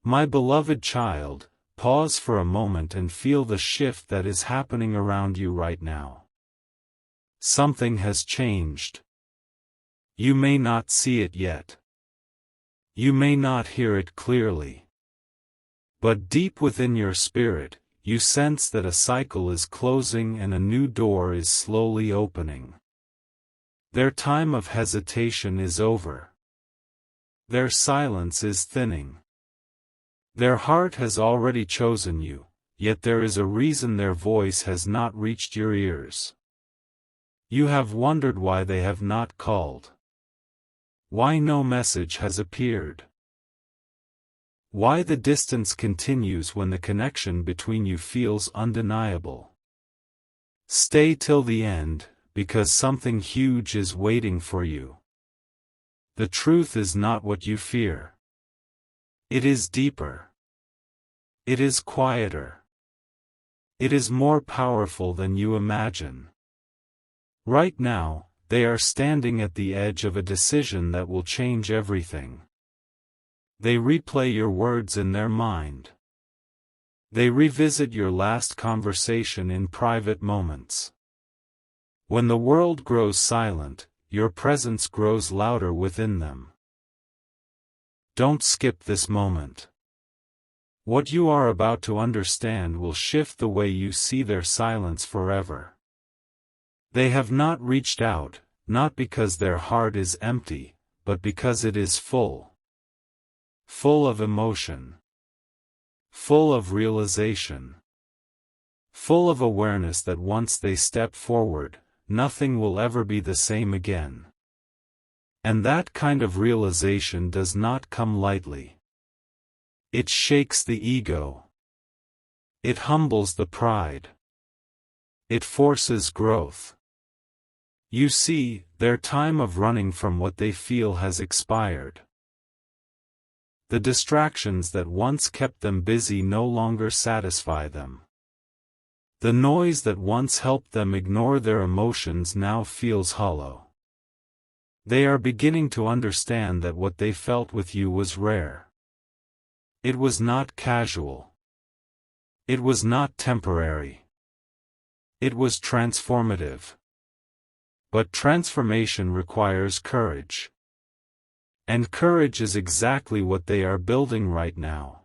My beloved child, pause for a moment and feel the shift that is happening around you right now. Something has changed. You may not see it yet. You may not hear it clearly. But deep within your spirit, you sense that a cycle is closing and a new door is slowly opening. Their time of hesitation is over. Their silence is thinning. Their heart has already chosen you, yet there is a reason their voice has not reached your ears. You have wondered why they have not called. Why no message has appeared. Why the distance continues when the connection between you feels undeniable. Stay till the end, because something huge is waiting for you. The truth is not what you fear. It is deeper. It is quieter. It is more powerful than you imagine. Right now, they are standing at the edge of a decision that will change everything. They replay your words in their mind. They revisit your last conversation in private moments. When the world grows silent, your presence grows louder within them. Don't skip this moment. What you are about to understand will shift the way you see their silence forever. They have not reached out, not because their heart is empty, but because it is full. Full of emotion. Full of realization. Full of awareness that once they step forward, nothing will ever be the same again. And that kind of realization does not come lightly. It shakes the ego. It humbles the pride. It forces growth. You see, their time of running from what they feel has expired. The distractions that once kept them busy no longer satisfy them. The noise that once helped them ignore their emotions now feels hollow. They are beginning to understand that what they felt with you was rare. It was not casual. It was not temporary. It was transformative. But transformation requires courage. And courage is exactly what they are building right now.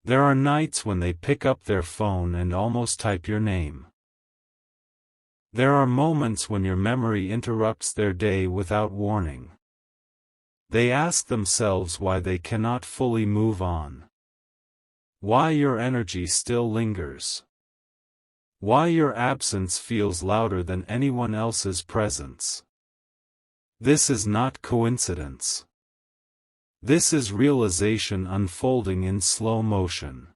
There are nights when they pick up their phone and almost type your name. There are moments when your memory interrupts their day without warning. They ask themselves why they cannot fully move on. Why your energy still lingers. Why your absence feels louder than anyone else's presence. This is not coincidence. This is realization unfolding in slow motion.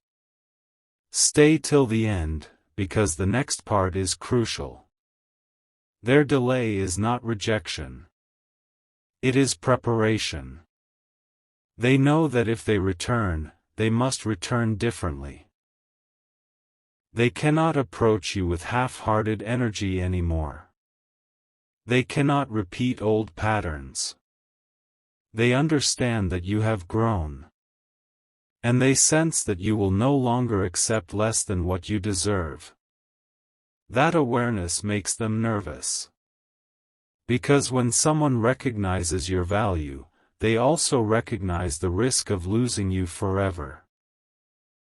Stay till the end, because the next part is crucial. Their delay is not rejection. It is preparation. They know that if they return, they must return differently. They cannot approach you with half-hearted energy anymore. They cannot repeat old patterns. They understand that you have grown. And they sense that you will no longer accept less than what you deserve. That awareness makes them nervous. Because when someone recognizes your value, they also recognize the risk of losing you forever.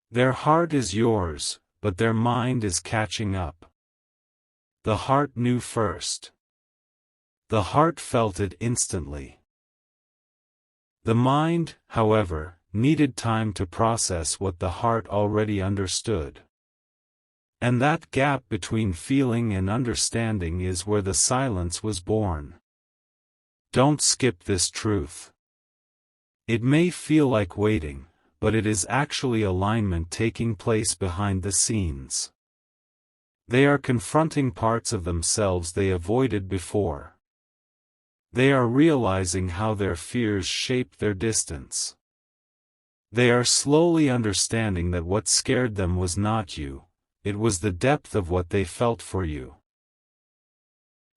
Their heart is yours, but their mind is catching up. The heart knew first. The heart felt it instantly. The mind, however, needed time to process what the heart already understood. And that gap between feeling and understanding is where the silence was born. Don't skip this truth. It may feel like waiting, but it is actually alignment taking place behind the scenes. They are confronting parts of themselves they avoided before. They are realizing how their fears shaped their distance. They are slowly understanding that what scared them was not you, it was the depth of what they felt for you.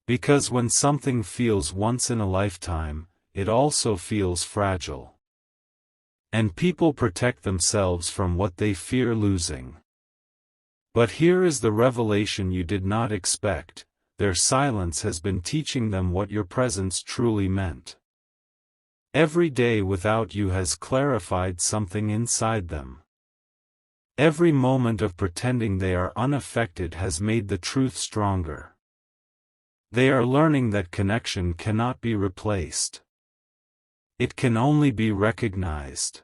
Because when something feels once in a lifetime, it also feels fragile. And people protect themselves from what they fear losing. But here is the revelation you did not expect: their silence has been teaching them what your presence truly meant. Every day without you has clarified something inside them. Every moment of pretending they are unaffected has made the truth stronger. They are learning that connection cannot be replaced. It can only be recognized.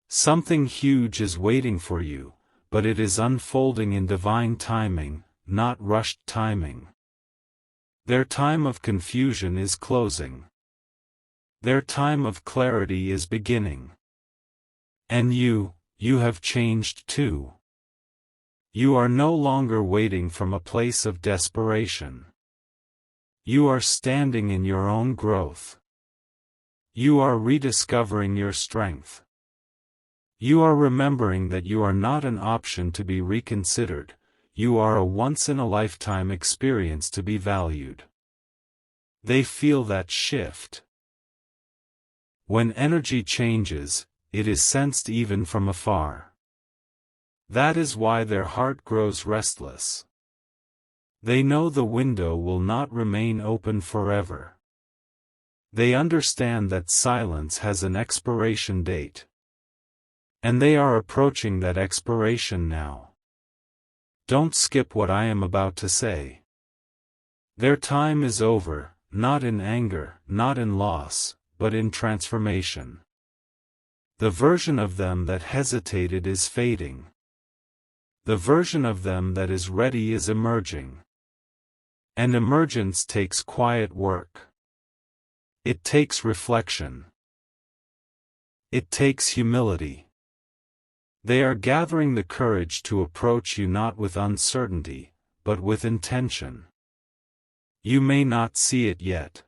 Something huge is waiting for you, but it is unfolding in divine timing, not rushed timing. Their time of confusion is closing. Their time of clarity is beginning. And you have changed too. You are no longer waiting from a place of desperation. You are standing in your own growth. You are rediscovering your strength. You are remembering that you are not an option to be reconsidered, you are a once-in-a-lifetime experience to be valued. They feel that shift. When energy changes, it is sensed even from afar. That is why their heart grows restless. They know the window will not remain open forever. They understand that silence has an expiration date. And they are approaching that expiration now. Don't skip what I am about to say. Their time is over, not in anger, not in loss, but in transformation. The version of them that hesitated is fading. The version of them that is ready is emerging. And emergence takes quiet work. It takes reflection. It takes humility. They are gathering the courage to approach you not with uncertainty, but with intention. You may not see it yet.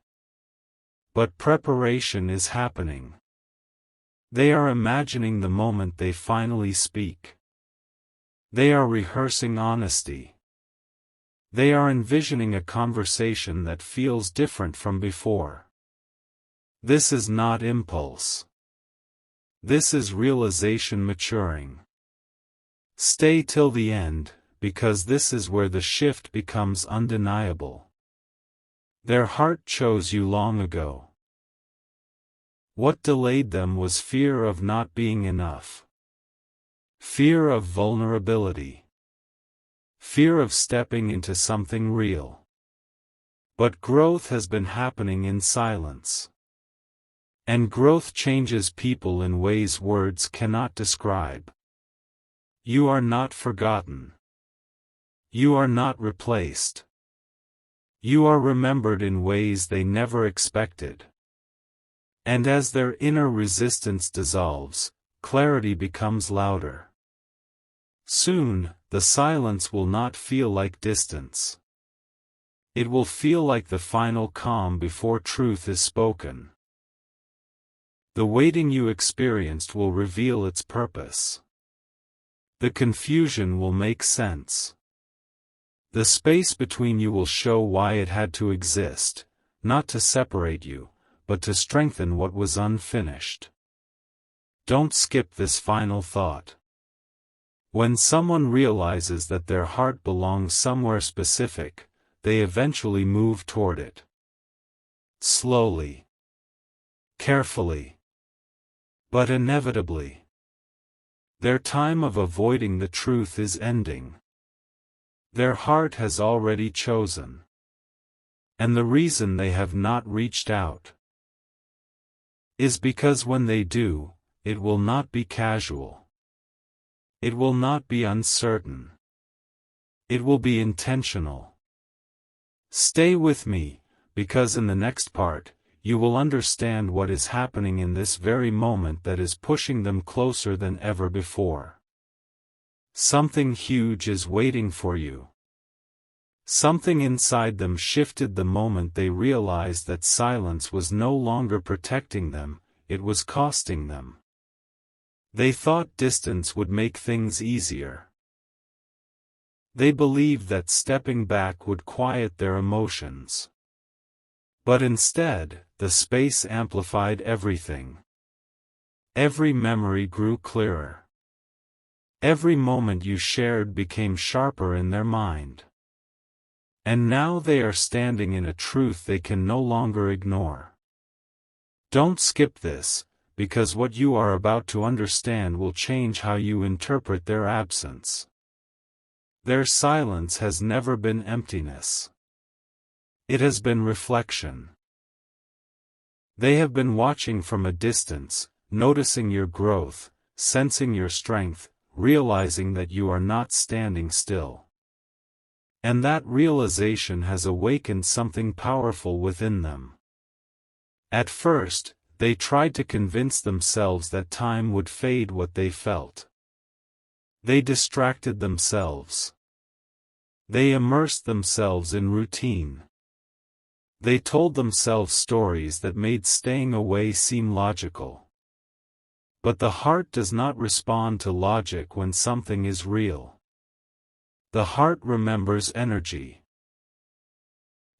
But preparation is happening. They are imagining the moment they finally speak. They are rehearsing honesty. They are envisioning a conversation that feels different from before. This is not impulse. This is realization maturing. Stay till the end, because this is where the shift becomes undeniable. Their heart chose you long ago. What delayed them was fear of not being enough. Fear of vulnerability. Fear of stepping into something real. But growth has been happening in silence. And growth changes people in ways words cannot describe. You are not forgotten. You are not replaced. You are remembered in ways they never expected. And as their inner resistance dissolves, clarity becomes louder. Soon, the silence will not feel like distance. It will feel like the final calm before truth is spoken. The waiting you experienced will reveal its purpose. The confusion will make sense. The space between you will show why it had to exist, not to separate you, but to strengthen what was unfinished. Don't skip this final thought. When someone realizes that their heart belongs somewhere specific, they eventually move toward it. Slowly. Carefully. But inevitably. Their time of avoiding the truth is ending. Their heart has already chosen. And the reason they have not reached out is because when they do, it will not be casual. It will not be uncertain. It will be intentional. Stay with me, because in the next part, you will understand what is happening in this very moment that is pushing them closer than ever before. Something huge is waiting for you. Something inside them shifted the moment they realized that silence was no longer protecting them, it was costing them. They thought distance would make things easier. They believed that stepping back would quiet their emotions. But instead, the space amplified everything. Every memory grew clearer. Every moment you shared became sharper in their mind. And now they are standing in a truth they can no longer ignore. Don't skip this, because what you are about to understand will change how you interpret their absence. Their silence has never been emptiness. It has been reflection. They have been watching from a distance, noticing your growth, sensing your strength, realizing that you are not standing still. And that realization has awakened something powerful within them. At first, they tried to convince themselves that time would fade what they felt. They distracted themselves. They immersed themselves in routine. They told themselves stories that made staying away seem logical. But the heart does not respond to logic when something is real. The heart remembers energy.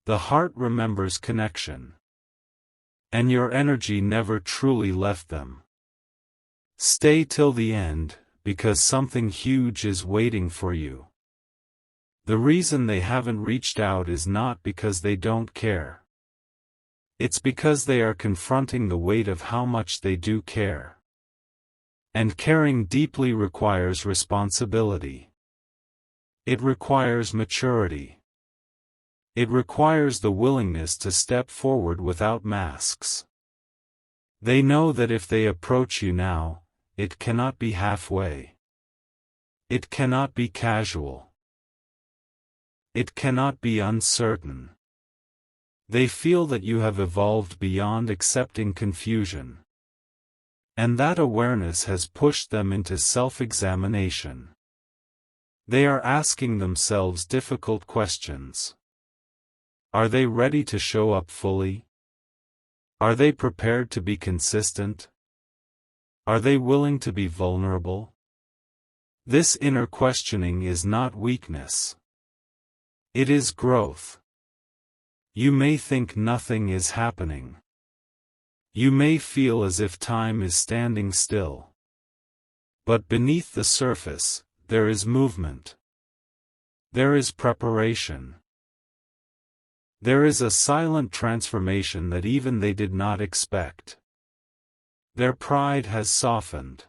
The heart remembers connection. And your energy never truly left them. Stay till the end, because something huge is waiting for you. The reason they haven't reached out is not because they don't care. It's because they are confronting the weight of how much they do care. And caring deeply requires responsibility. It requires maturity. It requires the willingness to step forward without masks. They know that if they approach you now, it cannot be halfway. It cannot be casual. It cannot be uncertain. They feel that you have evolved beyond accepting confusion. And that awareness has pushed them into self-examination. They are asking themselves difficult questions. Are they ready to show up fully? Are they prepared to be consistent? Are they willing to be vulnerable? This inner questioning is not weakness. It is growth. You may think nothing is happening. You may feel as if time is standing still. But beneath the surface, there is movement. There is preparation. There is a silent transformation that even they did not expect. Their pride has softened.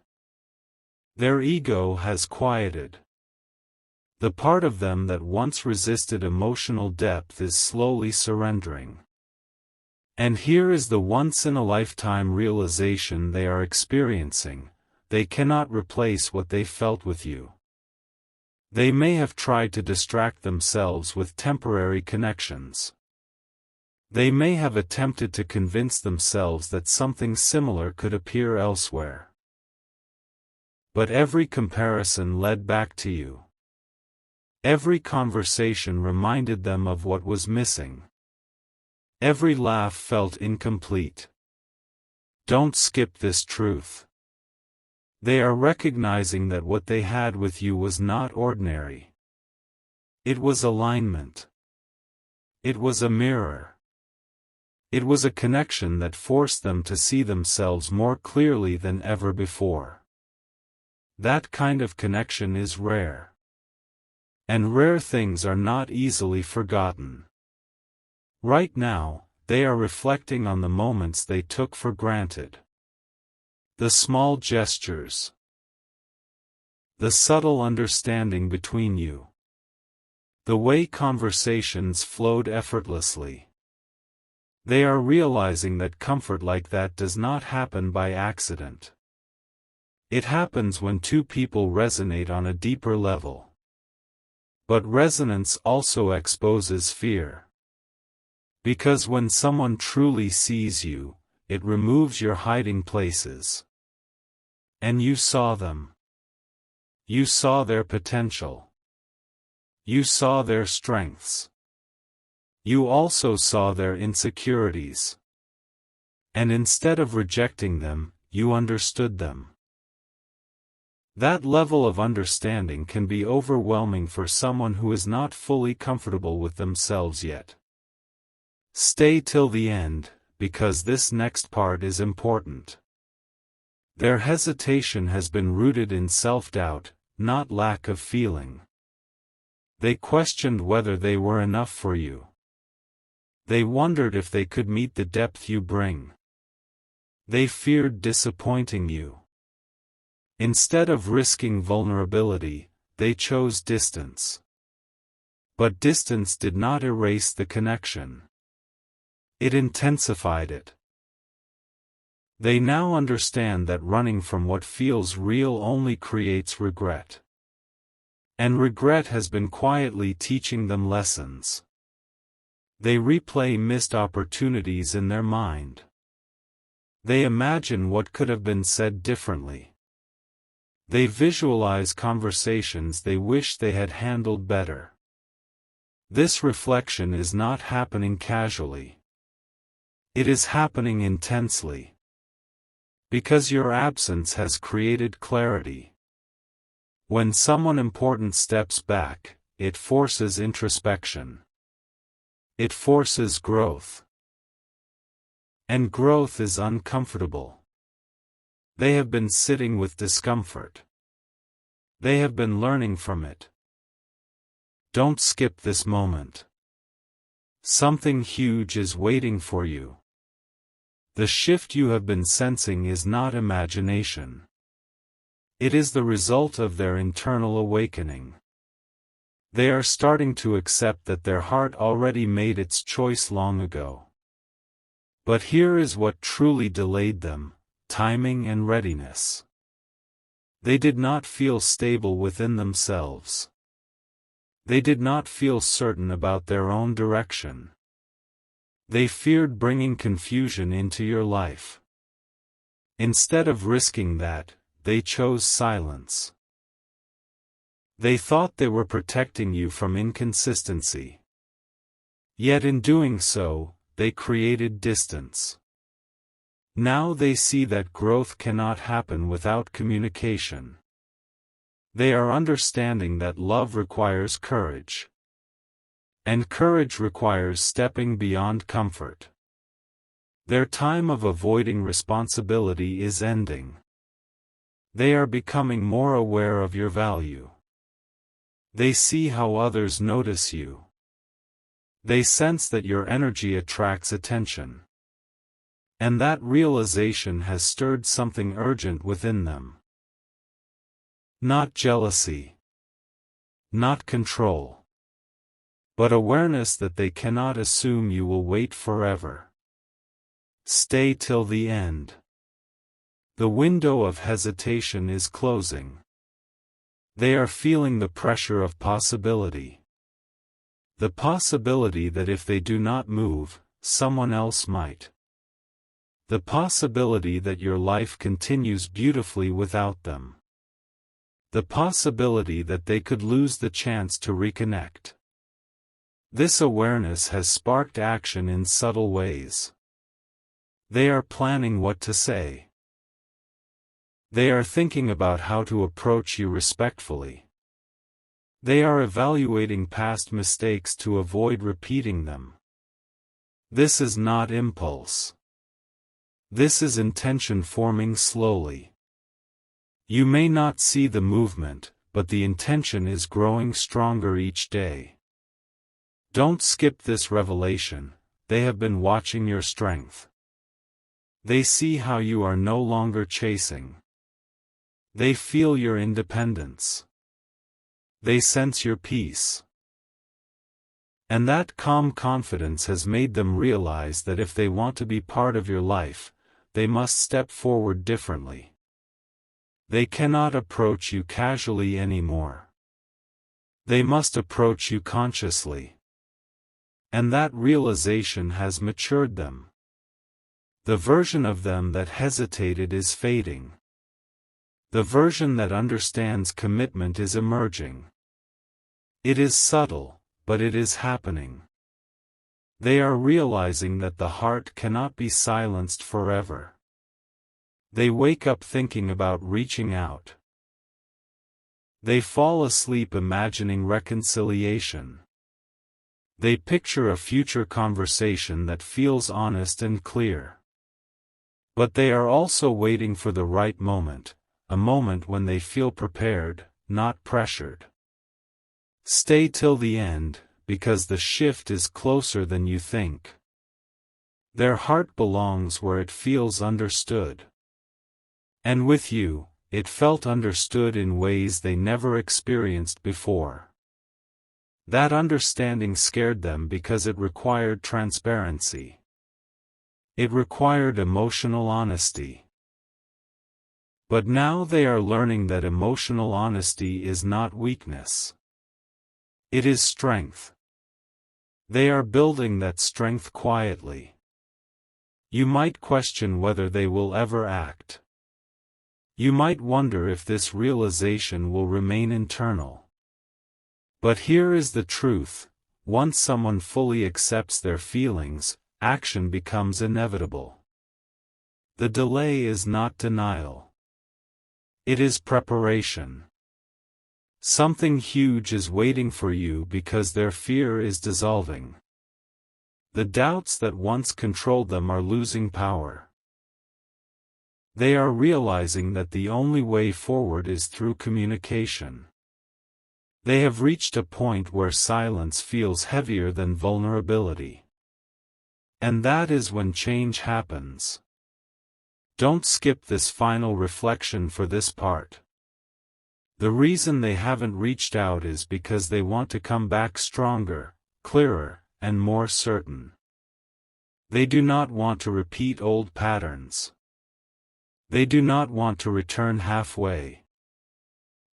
Their ego has quieted. The part of them that once resisted emotional depth is slowly surrendering. And here is the once-in-a-lifetime realization they are experiencing: they cannot replace what they felt with you. They may have tried to distract themselves with temporary connections. They may have attempted to convince themselves that something similar could appear elsewhere. But every comparison led back to you. Every conversation reminded them of what was missing. Every laugh felt incomplete. Don't skip this truth. They are recognizing that what they had with you was not ordinary. It was alignment. It was a mirror. It was a connection that forced them to see themselves more clearly than ever before. That kind of connection is rare. And rare things are not easily forgotten. Right now, they are reflecting on the moments they took for granted. The small gestures. The subtle understanding between you. The way conversations flowed effortlessly. They are realizing that comfort like that does not happen by accident. It happens when two people resonate on a deeper level. But resonance also exposes fear. Because when someone truly sees you, it removes your hiding places. And you saw them. You saw their potential. You saw their strengths. You also saw their insecurities. And instead of rejecting them, you understood them. That level of understanding can be overwhelming for someone who is not fully comfortable with themselves yet. Stay till the end, because this next part is important. Their hesitation has been rooted in self-doubt, not lack of feeling. They questioned whether they were enough for you. They wondered if they could meet the depth you bring. They feared disappointing you. Instead of risking vulnerability, they chose distance. But distance did not erase the connection. It intensified it. They now understand that running from what feels real only creates regret. And regret has been quietly teaching them lessons. They replay missed opportunities in their mind. They imagine what could have been said differently. They visualize conversations they wish they had handled better. This reflection is not happening casually. It is happening intensely. Because your absence has created clarity. When someone important steps back, it forces introspection. It forces growth. And growth is uncomfortable. They have been sitting with discomfort. They have been learning from it. Don't skip this moment. Something huge is waiting for you. The shift you have been sensing is not imagination. It is the result of their internal awakening. They are starting to accept that their heart already made its choice long ago. But here is what truly delayed them: timing and readiness. They did not feel stable within themselves. They did not feel certain about their own direction. They feared bringing confusion into your life. Instead of risking that, they chose silence. They thought they were protecting you from inconsistency. Yet in doing so, they created distance. Now they see that growth cannot happen without communication. They are understanding that love requires courage. And courage requires stepping beyond comfort. Their time of avoiding responsibility is ending. They are becoming more aware of your value. They see how others notice you. They sense that your energy attracts attention. And that realization has stirred something urgent within them. Not jealousy. Not control. But awareness that they cannot assume you will wait forever. Stay till the end. The window of hesitation is closing. They are feeling the pressure of possibility. The possibility that if they do not move, someone else might. The possibility that your life continues beautifully without them. The possibility that they could lose the chance to reconnect. This awareness has sparked action in subtle ways. They are planning what to say. They are thinking about how to approach you respectfully. They are evaluating past mistakes to avoid repeating them. This is not impulse. This is intention forming slowly. You may not see the movement, but the intention is growing stronger each day. Don't skip this revelation. They have been watching your strength. They see how you are no longer chasing. They feel your independence. They sense your peace. And that calm confidence has made them realize that if they want to be part of your life, they must step forward differently. They cannot approach you casually anymore. They must approach you consciously. And that realization has matured them. The version of them that hesitated is fading. The version that understands commitment is emerging. It is subtle, but it is happening. They are realizing that the heart cannot be silenced forever. They wake up thinking about reaching out. They fall asleep imagining reconciliation. They picture a future conversation that feels honest and clear. But they are also waiting for the right moment, a moment when they feel prepared, not pressured. Stay till the end, because the shift is closer than you think. Their heart belongs where it feels understood. And with you, it felt understood in ways they never experienced before. That understanding scared them because it required transparency. It required emotional honesty. But now they are learning that emotional honesty is not weakness. It is strength. They are building that strength quietly. You might question whether they will ever act. You might wonder if this realization will remain internal. But here is the truth: once someone fully accepts their feelings, action becomes inevitable. The delay is not denial. It is preparation. Something huge is waiting for you because their fear is dissolving. The doubts that once controlled them are losing power. They are realizing that the only way forward is through communication. They have reached a point where silence feels heavier than vulnerability. And that is when change happens. Don't skip this final reflection for this part. The reason they haven't reached out is because they want to come back stronger, clearer, and more certain. They do not want to repeat old patterns. They do not want to return halfway.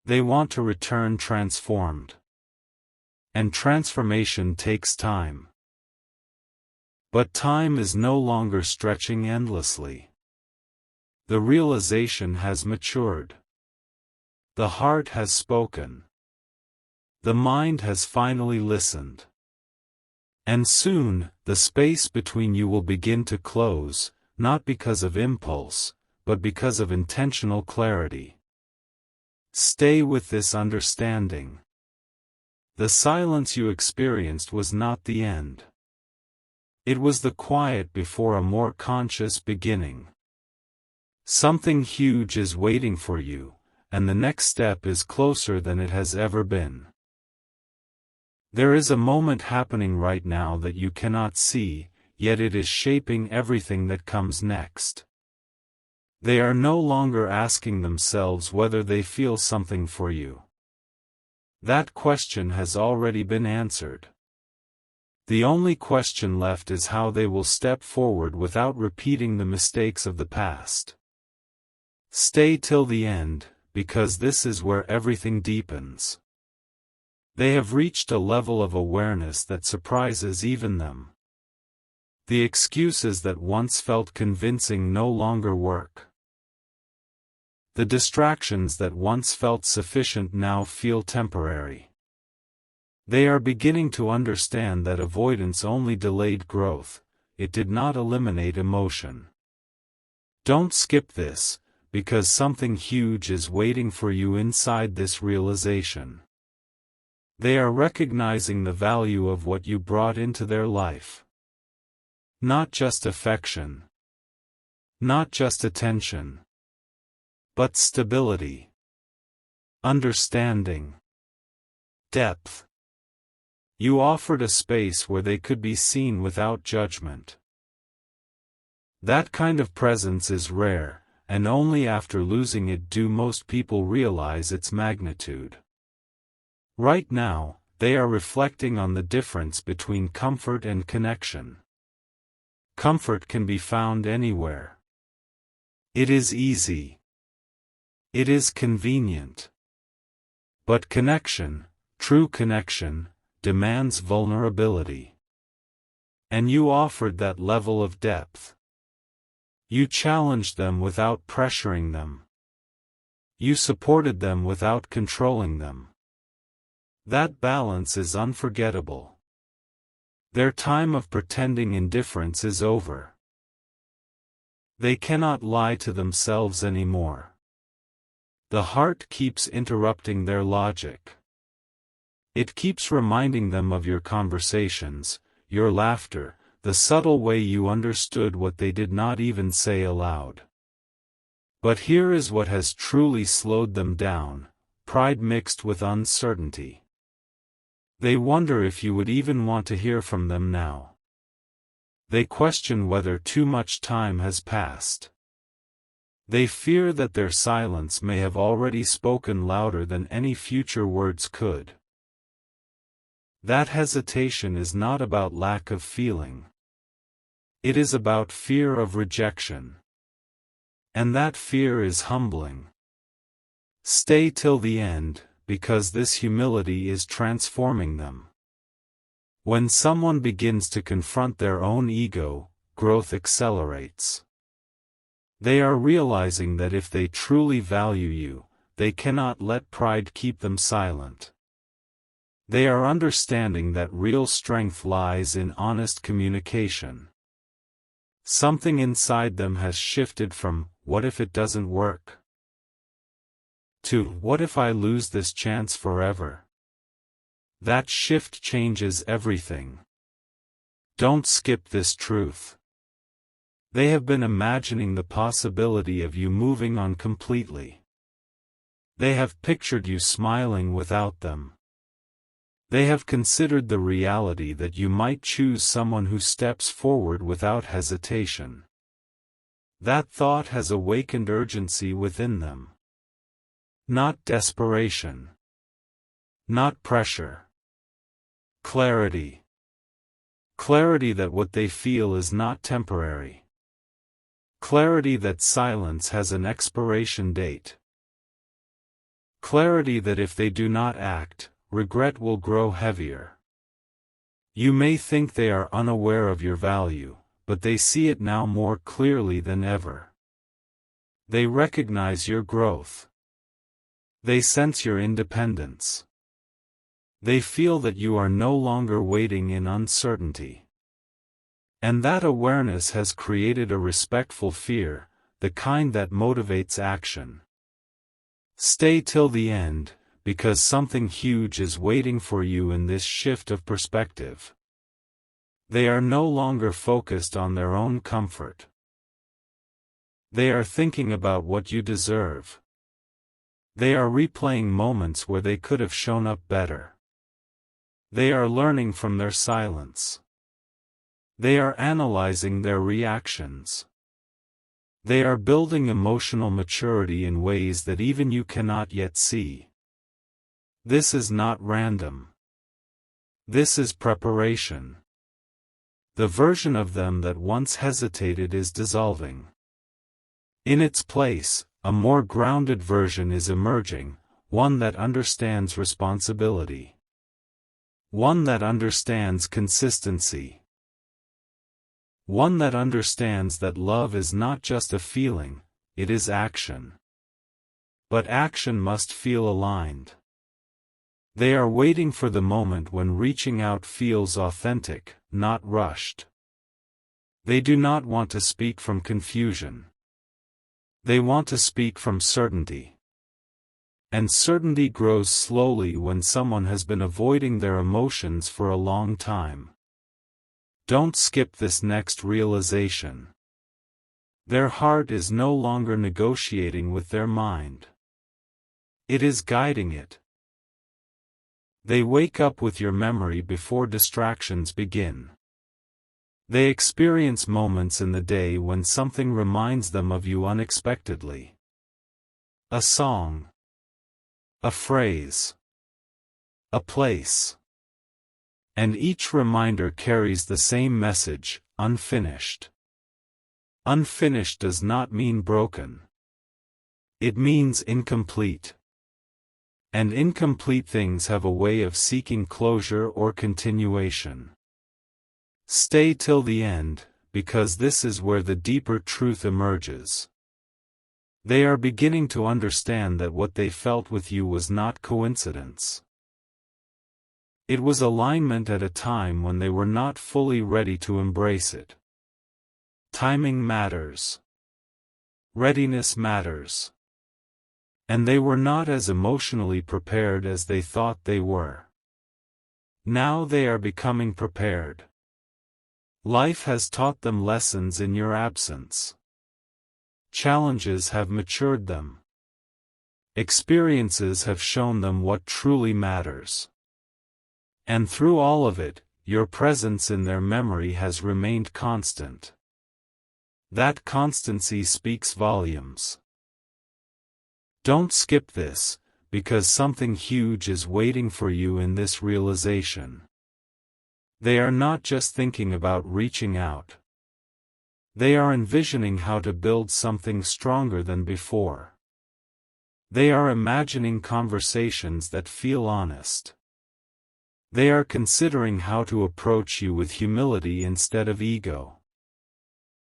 They want to return transformed. And transformation takes time. But time is no longer stretching endlessly. The realization has matured. The heart has spoken. The mind has finally listened. And soon, the space between you will begin to close, not because of impulse, but because of intentional clarity. Stay with this understanding. The silence you experienced was not the end. It was the quiet before a more conscious beginning. Something huge is waiting for you, and the next step is closer than it has ever been. There is a moment happening right now that you cannot see, yet it is shaping everything that comes next. They are no longer asking themselves whether they feel something for you. That question has already been answered. The only question left is how they will step forward without repeating the mistakes of the past. Stay till the end, because this is where everything deepens. They have reached a level of awareness that surprises even them. The excuses that once felt convincing no longer work. The distractions that once felt sufficient now feel temporary. They are beginning to understand that avoidance only delayed growth, it did not eliminate emotion. Don't skip this, because something huge is waiting for you inside this realization. They are recognizing the value of what you brought into their life. Not just affection. Not just attention. But stability. Understanding. Depth. You offered a space where they could be seen without judgment. That kind of presence is rare, and only after losing it do most people realize its magnitude. Right now, they are reflecting on the difference between comfort and connection. Comfort can be found anywhere. It is easy. It is convenient. But connection, true connection, demands vulnerability. And you offered that level of depth. You challenged them without pressuring them. You supported them without controlling them. That balance is unforgettable. Their time of pretending indifference is over. They cannot lie to themselves anymore. The heart keeps interrupting their logic. It keeps reminding them of your conversations, your laughter, the subtle way you understood what they did not even say aloud. But here is what has truly slowed them down: pride mixed with uncertainty. They wonder if you would even want to hear from them now. They question whether too much time has passed. They fear that their silence may have already spoken louder than any future words could. That hesitation is not about lack of feeling. It is about fear of rejection. And that fear is humbling. Stay till the end, because this humility is transforming them. When someone begins to confront their own ego, growth accelerates. They are realizing that if they truly value you, they cannot let pride keep them silent. They are understanding that real strength lies in honest communication. Something inside them has shifted from, "What if it doesn't work?" to, "What if I lose this chance forever?" That shift changes everything. Don't skip this truth. They have been imagining the possibility of you moving on completely. They have pictured you smiling without them. They have considered the reality that you might choose someone who steps forward without hesitation. That thought has awakened urgency within them. Not desperation. Not pressure. Clarity. Clarity that what they feel is not temporary. Clarity that silence has an expiration date. Clarity that if they do not act, regret will grow heavier. You may think they are unaware of your value, but they see it now more clearly than ever. They recognize your growth. They sense your independence. They feel that you are no longer waiting in uncertainty. And that awareness has created a respectful fear, the kind that motivates action. Stay till the end, because something huge is waiting for you in this shift of perspective. They are no longer focused on their own comfort. They are thinking about what you deserve. They are replaying moments where they could have shown up better. They are learning from their silence. They are analyzing their reactions. They are building emotional maturity in ways that even you cannot yet see. This is not random. This is preparation. The version of them that once hesitated is dissolving. In its place, a more grounded version is emerging, one that understands responsibility. One that understands consistency. One that understands that love is not just a feeling, it is action. But action must feel aligned. They are waiting for the moment when reaching out feels authentic, not rushed. They do not want to speak from confusion. They want to speak from certainty. And certainty grows slowly when someone has been avoiding their emotions for a long time. Don't skip this next realization. Their heart is no longer negotiating with their mind. It is guiding it. They wake up with your memory before distractions begin. They experience moments in the day when something reminds them of you unexpectedly. A song. A phrase. A place. And each reminder carries the same message: unfinished. Unfinished does not mean broken. It means incomplete. And incomplete things have a way of seeking closure or continuation. Stay till the end, because this is where the deeper truth emerges. They are beginning to understand that what they felt with you was not coincidence. It was alignment at a time when they were not fully ready to embrace it. Timing matters. Readiness matters. And they were not as emotionally prepared as they thought they were. Now they are becoming prepared. Life has taught them lessons in your absence. Challenges have matured them. Experiences have shown them what truly matters. And through all of it, your presence in their memory has remained constant. That constancy speaks volumes. Don't skip this, because something huge is waiting for you in this realization. They are not just thinking about reaching out. They are envisioning how to build something stronger than before. They are imagining conversations that feel honest. They are considering how to approach you with humility instead of ego.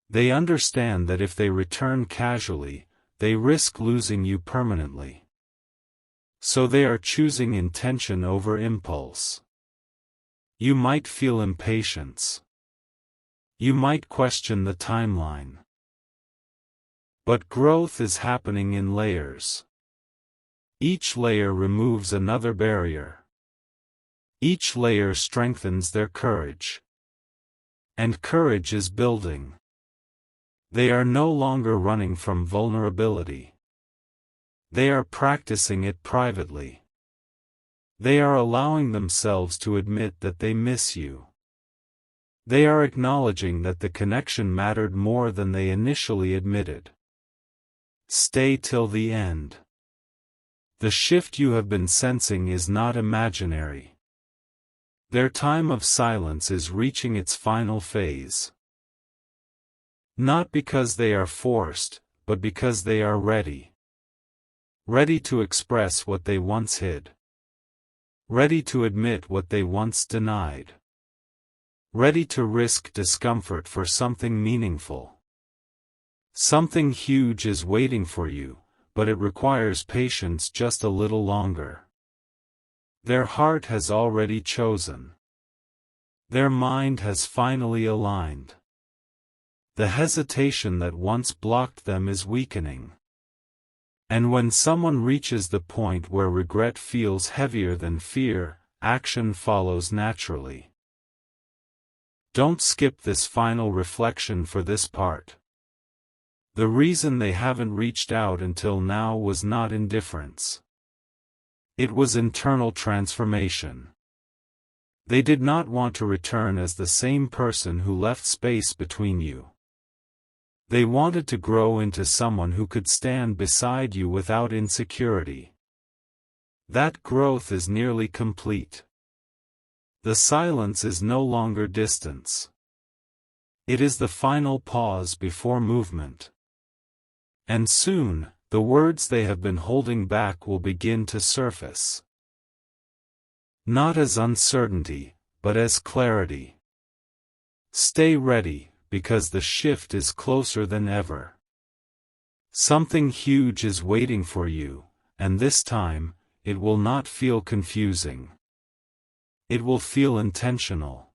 They understand that if they return casually, they risk losing you permanently. So they are choosing intention over impulse. You might feel impatience. You might question the timeline. But growth is happening in layers. Each layer removes another barrier. Each layer strengthens their courage. And courage is building. They are no longer running from vulnerability. They are practicing it privately. They are allowing themselves to admit that they miss you. They are acknowledging that the connection mattered more than they initially admitted. Stay till the end. The shift you have been sensing is not imaginary. Their time of silence is reaching its final phase. Not because they are forced, but because they are ready. Ready to express what they once hid. Ready to admit what they once denied. Ready to risk discomfort for something meaningful. Something huge is waiting for you, but it requires patience just a little longer. Their heart has already chosen. Their mind has finally aligned. The hesitation that once blocked them is weakening. And when someone reaches the point where regret feels heavier than fear, action follows naturally. Don't skip this final reflection for this part. The reason they haven't reached out until now was not indifference. It was internal transformation. They did not want to return as the same person who left space between you. They wanted to grow into someone who could stand beside you without insecurity. That growth is nearly complete. The silence is no longer distance. It is the final pause before movement. And soon, the words they have been holding back will begin to surface. Not as uncertainty, but as clarity. Stay ready, because the shift is closer than ever. Something huge is waiting for you, and this time, it will not feel confusing. It will feel intentional.